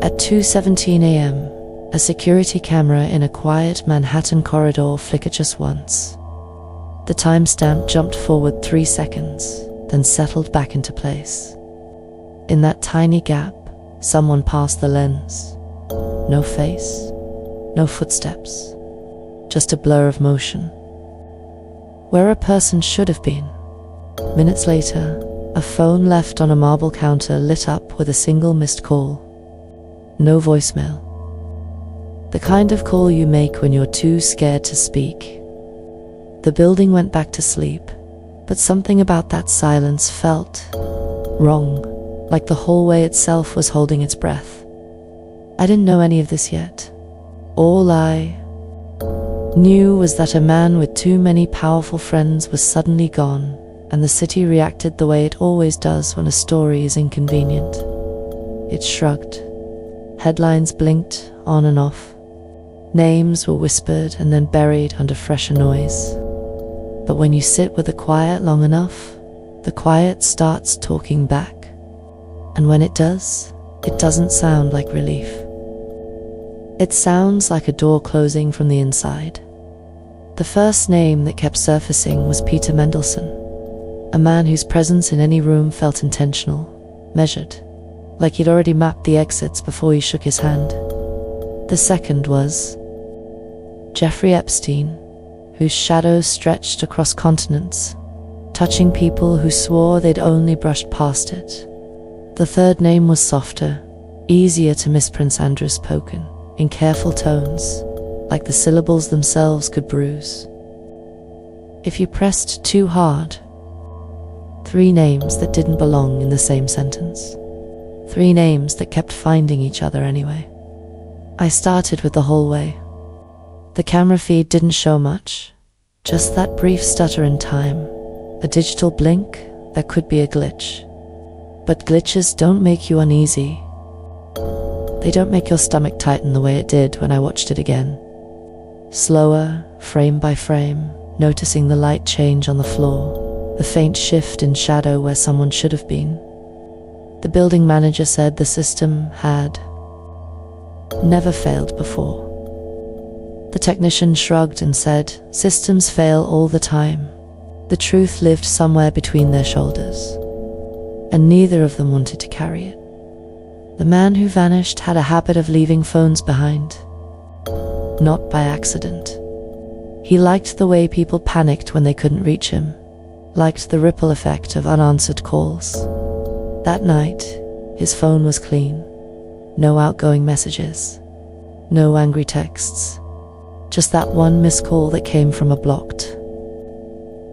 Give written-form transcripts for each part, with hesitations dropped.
At 2:17 a.m., a security camera in a quiet Manhattan corridor flickered just once. The timestamp jumped forward 3 seconds, then settled back into place. In that tiny gap, someone passed the lens. No face, no footsteps, just a blur of motion. Where a person should have been. Minutes later, a phone left on a marble counter lit up with a single missed call. No voicemail. The kind of call you make when you're too scared to speak. The building went back to sleep, but something about that silence felt wrong, like the hallway itself was holding its breath. I didn't know any of this yet. All I knew was that a man with too many powerful friends was suddenly gone, and the city reacted the way it always does when a story is inconvenient. It shrugged. Headlines blinked on and off. Names were whispered and then buried under fresher noise. But when you sit with the quiet long enough, the quiet starts talking back. And when it does, it doesn't sound like relief. It sounds like a door closing from the inside. The first name that kept surfacing was Peter Mandelson, a man whose presence in any room felt intentional, measured, like he'd already mapped the exits before he shook his hand. The second was Jeffrey Epstein, whose shadow stretched across continents, touching people who swore they'd only brushed past it. The third name was softer, easier to mispronounce. Andrew, spoken in careful tones, like the syllables themselves could bruise if you pressed too hard. 3 names that didn't belong in the same sentence. 3 names that kept finding each other anyway. I started with the hallway. The camera feed didn't show much, just that brief stutter in time, a digital blink that could be a glitch. But glitches don't make you uneasy. They don't make your stomach tighten the way it did when I watched it again. Slower, frame by frame, noticing the light change on the floor, the faint shift in shadow where someone should have been. The building manager said the system had never failed before. The technician shrugged and said, systems fail all the time. The truth lived somewhere between their shoulders, and neither of them wanted to carry it. The man who vanished had a habit of leaving phones behind. Not by accident. He liked the way people panicked when they couldn't reach him, liked the ripple effect of unanswered calls. That night, his phone was clean. No outgoing messages, no angry texts, just that one missed call that came from a blocked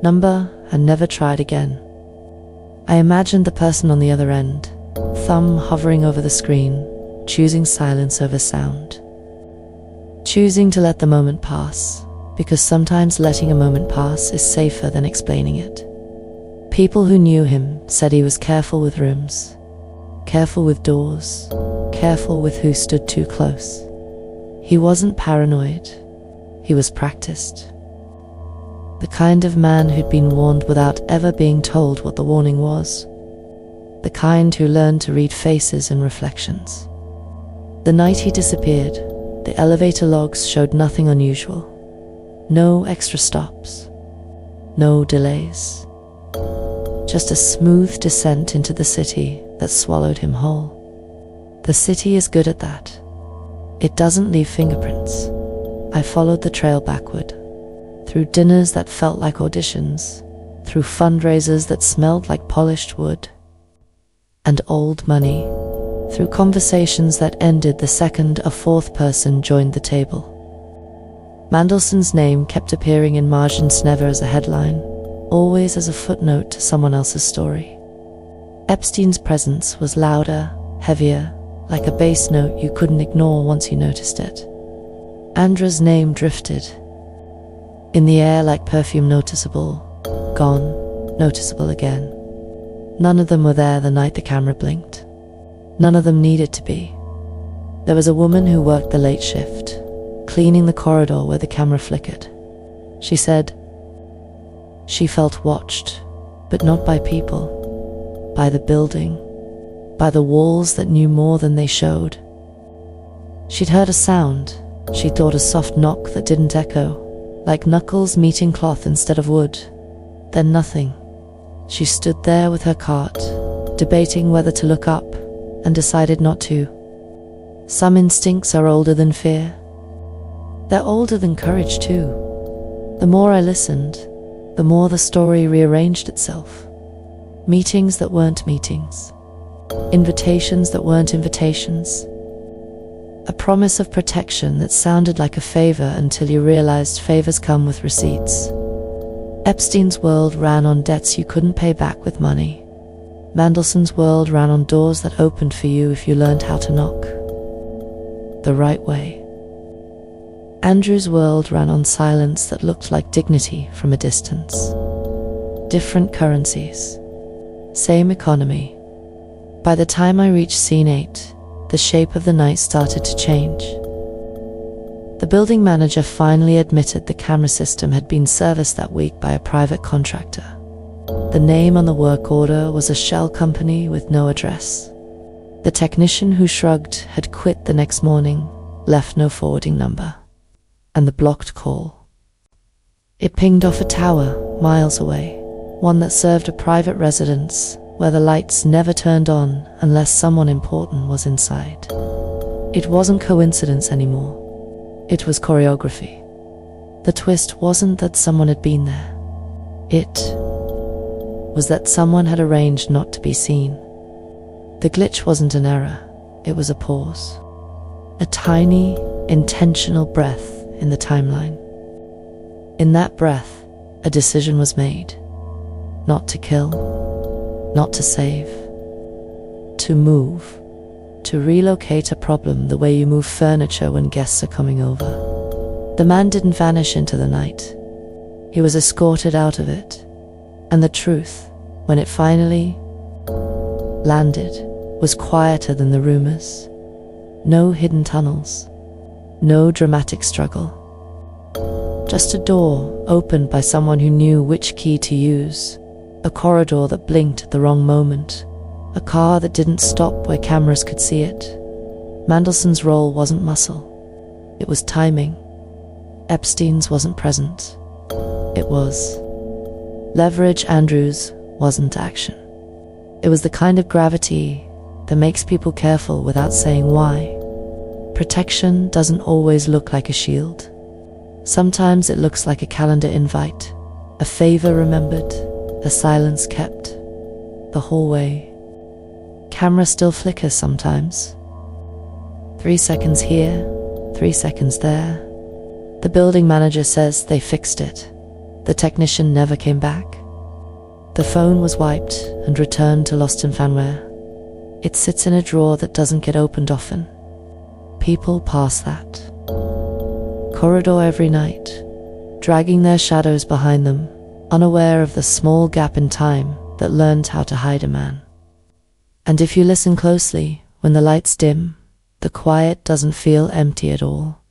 number and never tried again. I imagined the person on the other end, thumb hovering over the screen, choosing silence over sound. Choosing to let the moment pass, because sometimes letting a moment pass is safer than explaining it. People who knew him said he was careful with rooms, careful with doors, careful with who stood too close. He wasn't paranoid, he was practiced. The kind of man who'd been warned without ever being told what the warning was. The kind who learned to read faces and reflections. The night he disappeared, the elevator logs showed nothing unusual. No extra stops, no delays. Just a smooth descent into the city that swallowed him whole. The city is good at that. It doesn't leave fingerprints. I followed the trail backward, through dinners that felt like auditions, through fundraisers that smelled like polished wood and old money, through conversations that ended the second a fourth person joined the table. Mandelson's name kept appearing in margins, never as a headline, always as a footnote to someone else's story. Epstein's presence was louder, heavier, like a bass note you couldn't ignore once you noticed it. Andrew's name drifted in the air like perfume, noticeable, gone, noticeable again. None of them were there the night the camera blinked. None of them needed to be. There was a woman who worked the late shift, cleaning the corridor where the camera flickered. She said she felt watched, but not by people, by the building, by the walls that knew more than they showed. She'd heard a sound. She thought a soft knock that didn't echo, like knuckles meeting cloth instead of wood. Then nothing. She stood there with her cart, debating whether to look up, and decided not to. Some instincts are older than fear. They're older than courage too. The more I listened, the more the story rearranged itself. Meetings that weren't meetings. Invitations that weren't invitations. A promise of protection that sounded like a favor until you realized favors come with receipts. Epstein's world ran on debts you couldn't pay back with money. Mandelson's world ran on doors that opened for you if you learned how to knock the right way. Andrew's world ran on silence that looked like dignity from a distance. Different currencies. Same economy. By the time I reached scene 8, the shape of the night started to change. The building manager finally admitted the camera system had been serviced that week by a private contractor. The name on the work order was a shell company with no address. The technician who shrugged had quit the next morning, left no forwarding number. And the blocked call. It pinged off a tower, miles away, one that served a private residence, where the lights never turned on unless someone important was inside. It wasn't coincidence anymore. It was choreography. The twist wasn't that someone had been there. It was that someone had arranged not to be seen. The glitch wasn't an error, it was a pause. A tiny, intentional breath in the timeline. In that breath, a decision was made. Not to kill, not to save. To move. To relocate a problem the way you move furniture when guests are coming over. The man didn't vanish into the night. He was escorted out of it. And the truth, when it finally landed, was quieter than the rumors. No hidden tunnels. No dramatic struggle. Just a door opened by someone who knew which key to use. A corridor that blinked at the wrong moment. A car that didn't stop where cameras could see it. Mandelson's role wasn't muscle. It was timing. Epstein's wasn't present. It was leverage. Andrew's wasn't action. It was the kind of gravity that makes people careful without saying why. Protection doesn't always look like a shield. Sometimes it looks like a calendar invite, a favor remembered, a silence kept. The hallway. Camera still flickers sometimes. 3 seconds here, 3 seconds there. The building manager says they fixed it. The technician never came back. The phone was wiped and returned to lost in fanware. It sits in a drawer that doesn't get opened often. People pass that corridor every night, dragging their shadows behind them, unaware of the small gap in time that learned how to hide a man. And if you listen closely, when the lights dim, the quiet doesn't feel empty at all.